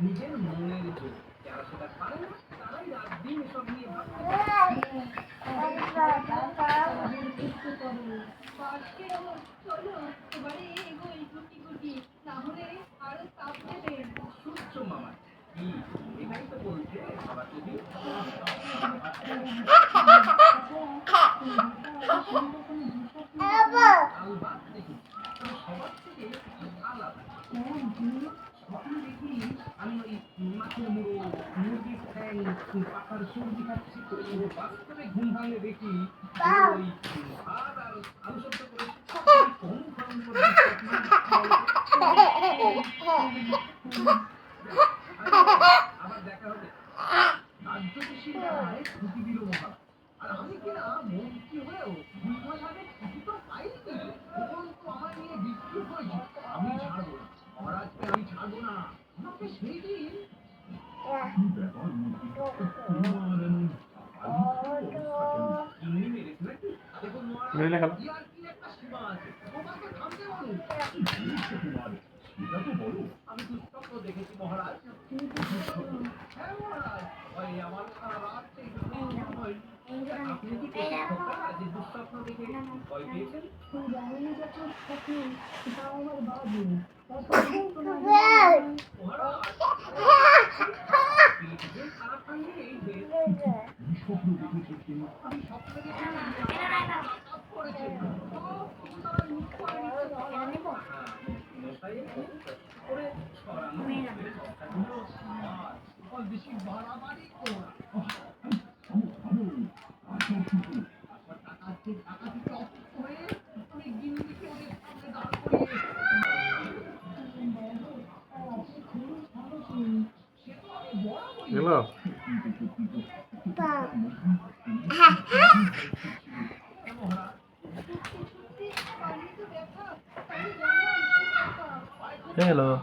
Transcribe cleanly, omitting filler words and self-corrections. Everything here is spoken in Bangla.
নিজের মনের জোর যারা সেটা পারে না তারাই রাত দিন এসব নিয়ে ভাবতে সূত্র মামা কি এটাই তো বলছে সবার যদি আলবাত দেখুন সবার থেকে আলাদা আমি ওই মাছের মুড়ো মুরগির ঠ্যাং পাখার সবজি খাচ্ছি বাস্তবে ঘুম ভাঙে দেখি ওই ভাত আর আলু সেদ্ধ করে আবার দেখা হবে রাজ্য কৃষির বেলায় ছুটি দিল মহারাজ আর আমি কিনা মন্ত্রী হয়েও 2 মাস আগে ছুটি তো পাইনি তখন তো আমার নিয়ে বিদ্রুপ হয়েছে আমি ছাড়বো না মহারাজকে আমি ছাড়বো না আমাকে সেই দিন আমি দুঃস্বপ্ন দেখেছি মহারাজ হ্যাঁ মহারাজ আমার সারা রাত আপনি কি দুঃস্বপ্ন দেখে ভয় পেয়েছেন বেশি বাড়াবাড়ি করো না Hello. Hello.